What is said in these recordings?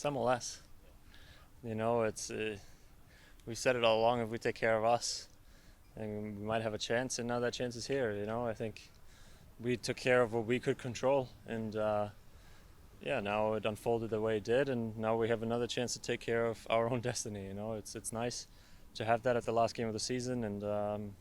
It's MLS. You know, it's we said it all along. If we take care of us, and we might have a chance. And now that chance is here. You know, I think we took care of what we could control, and yeah, now it unfolded the way it did, and now we have another chance to take care of our own destiny. You know, it's nice to have that at the last game of the season, and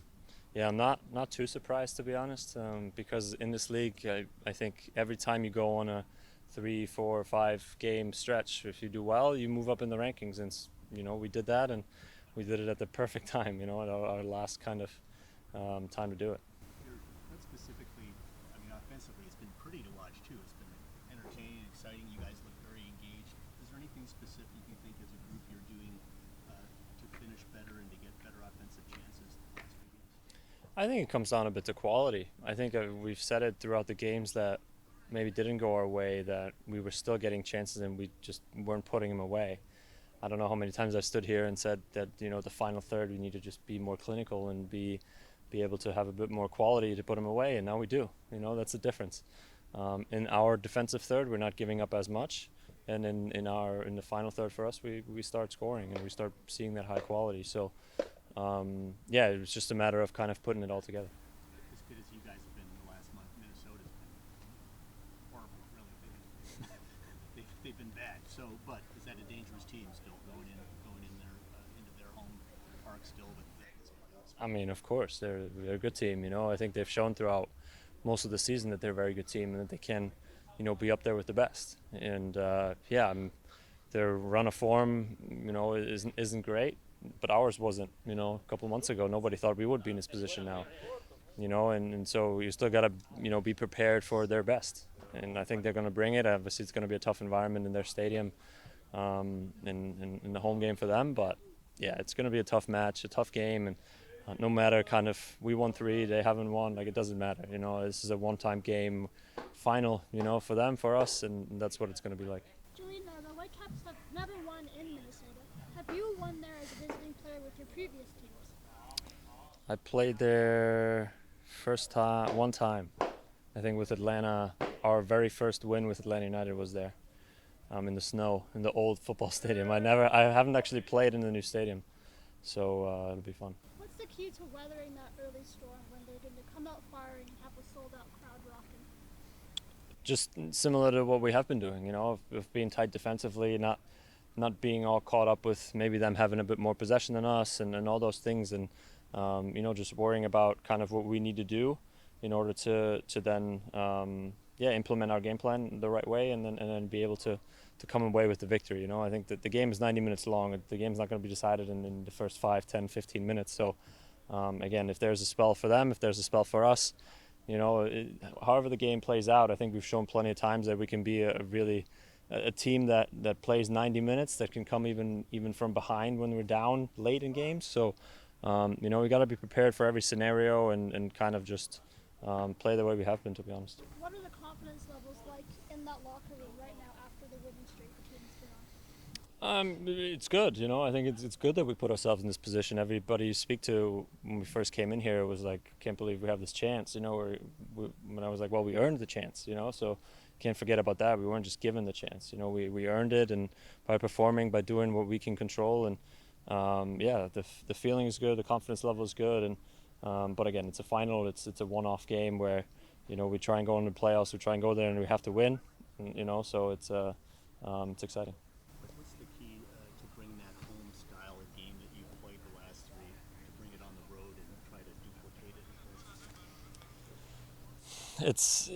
yeah, I'm not too surprised, to be honest, because in this league, I think every time you go on a 3, 4, 5 game stretch, if you do well, you move up in the rankings, and you know we did that, and we did it at the perfect time. You know, at our last kind of time to do it. What specifically, I mean, offensively, it's been pretty to watch too. It's been entertaining, exciting. You guys look very engaged. Is there anything specific you think as a group you're doing to finish better and to get better offensive chances the last few games? I think it comes down a bit to quality. I think we've said it throughout the games that maybe didn't go our way, that we were still getting chances and we just weren't putting them away. I don't know how many times I've stood here and said that, you know, the final third we need to just be more clinical and be able to have a bit more quality to put them away, and now we do. You know, that's the difference. In our defensive third, we're not giving up as much, and in the final third for us, we start scoring and we start seeing that high quality. So yeah, it was just a matter of kind of putting it all together. As good as you guys have been in the last month, Minnesota's been horrible, really. They've been bad. So, but is that a dangerous team still going in there into their home park still with I mean, of course, they're a good team. You know, I think they've shown throughout most of the season that they're a very good team and that they can, you know, be up there with the best. And yeah, their run of form, you know, isn't great, but ours wasn't. You know, a couple of months ago, nobody thought we would be in this position now. You know, and so you still got to, you know, be prepared for their best. And I think they're going to bring it. Obviously, it's going to be a tough environment in their stadium, in the home game for them. But yeah, it's going to be a tough match, a tough game, and no matter kind of we won 3, they haven't won. Like, it doesn't matter. You know, this is a one-time game final. You know, for them, for us, and that's what it's going to be like. Julian, the Whitecaps have never won in Minnesota. Have you won there as a visiting player with your previous teams? I played there one time. I think with Atlanta. Our very first win with Atlanta United was there, in the snow, in the old football stadium. I haven't actually played in the new stadium, so it'll be fun. What's the key to weathering that early storm when they're going to come out firing and have a sold-out crowd rocking? Just similar to what we have been doing, you know, of being tight defensively, not being all caught up with maybe them having a bit more possession than us and all those things, and you know, just worrying about kind of what we need to do in order to then yeah, implement our game plan the right way, and then be able to come away with the victory. You know, I think that the game is 90 minutes long. The game's not going to be decided in the first 5, 10, 15 minutes. So again, if there's a spell for them, if there's a spell for us, you know, however the game plays out, I think we've shown plenty of times that we can be a team that plays 90 minutes, that can come even from behind when we're down late in games. So you know, we got to be prepared for every scenario and kind of just play the way we have been, to be honest. What are the confidence levels like in that locker room right now after the winning streak the team's been on? It's good, you know. I think it's good that we put ourselves in this position. Everybody you speak to when we first came in here was like, "Can't believe we have this chance," you know. When I was like, "Well, we earned the chance," you know. So can't forget about that. We weren't just given the chance, you know. We earned it, and by performing, by doing what we can control, and yeah, the feeling is good, the confidence level is good, and but again, it's a final. It's a one-off game where, you know, we try and go into the playoffs. We try and go there, and we have to win. And, you know, so it's exciting. What's the key to bring that home style of game that you've played the last 3, to bring it on the road and try to duplicate it? It's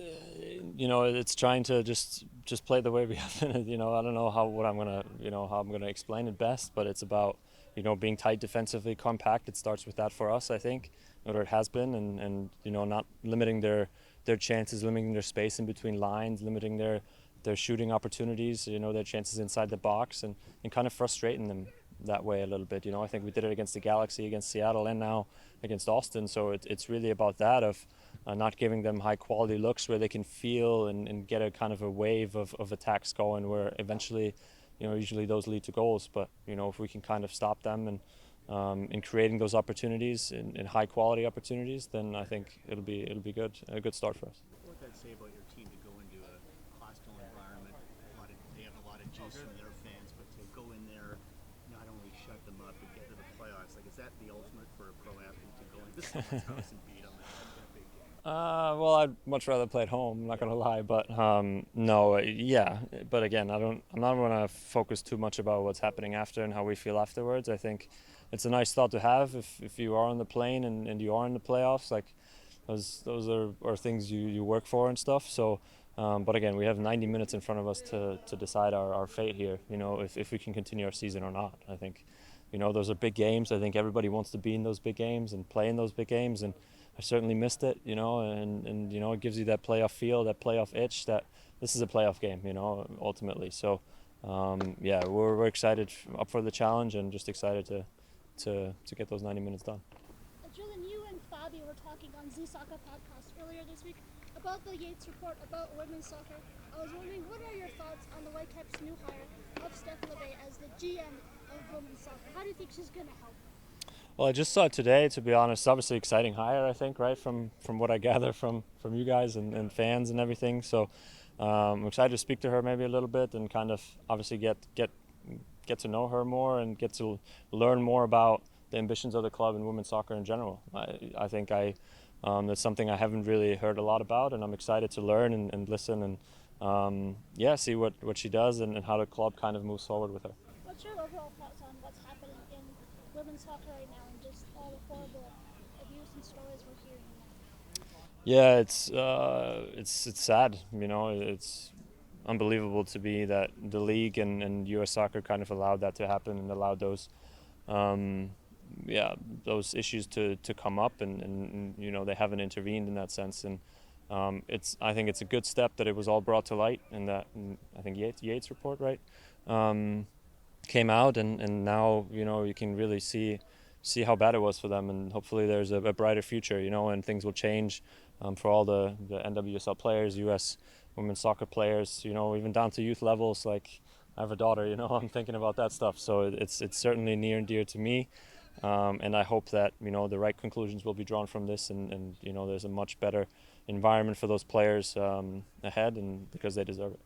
you know, it's trying to just play the way we have been. You know, I don't know how I'm gonna explain it best, but it's about, you know, being tight defensively, compact. It starts with that for us, I think, or it has been, and you know, not limiting their chances, limiting their space in between lines, limiting their shooting opportunities, you know, their chances inside the box, and kind of frustrating them that way a little bit. You know, I think we did it against the Galaxy, against Seattle, and now against Austin. So it's really about that, of not giving them high quality looks where they can feel and get a kind of a wave of attacks going, where eventually, you know, usually those lead to goals. But, you know, if we can kind of stop them and in creating those opportunities, in high quality opportunities, then I think it'll be good, a good start for us. What would that say about your team to go into a hostile environment? They have a lot of juice most from their fans, but to go in there, not only shut them up, but get to the playoffs. Like, is that the ultimate for a pro athlete to go into someone's house and beat them in a big game? Well, I'd much rather play at home. I'm not gonna lie, but no, yeah. But again, I'm not gonna focus too much about what's happening after and how we feel afterwards. I think it's a nice thought to have if you are on the plane and you are in the playoffs. Like those are things you work for and stuff. So, but again, we have 90 minutes in front of us to decide our fate here. You know, if we can continue our season or not. I think, you know, those are big games. I think everybody wants to be in those big games and play in those big games and. I certainly missed it, you know, and you know it gives you that playoff feel, that playoff itch that this is a playoff game, you know, ultimately. So, yeah, we're excited up for the challenge and just excited to get those 90 minutes done. Julian, you and Fabi were talking on Z Soccer podcast earlier this week about the Yates report about women's soccer. I was wondering, what are your thoughts on the Whitecaps' new hire of Steph LeVay as the GM of women's soccer? How do you think she's going to help? Well, I just saw it today, to be honest. Obviously, exciting hire, I think, right, from what I gather from you guys and fans and everything. So I'm excited to speak to her maybe a little bit and kind of obviously get to know her more and get to learn more about the ambitions of the club and women's soccer in general. I think that's something I haven't really heard a lot about, and I'm excited to learn and listen and yeah, see what she does and how the club kind of moves forward with her. What's your overall thoughts on what's happening in women's soccer right now and just all the horrible abuse and stories we're hearing now? Yeah, it's sad. You know, it's unbelievable to be that the league and U.S. soccer kind of allowed that to happen and allowed those, um, yeah, those issues to come up and you know they haven't intervened in that sense and I think it's a good step that it was all brought to light and that and I think Yates report right. Came out and now you know you can really see how bad it was for them and hopefully there's a brighter future, you know, and things will change for all the NWSL players, US women's soccer players, you know, even down to youth levels. Like I have a daughter, you know, I'm thinking about that stuff, so it's certainly near and dear to me, and I hope that you know the right conclusions will be drawn from this and you know there's a much better environment for those players ahead and because they deserve it.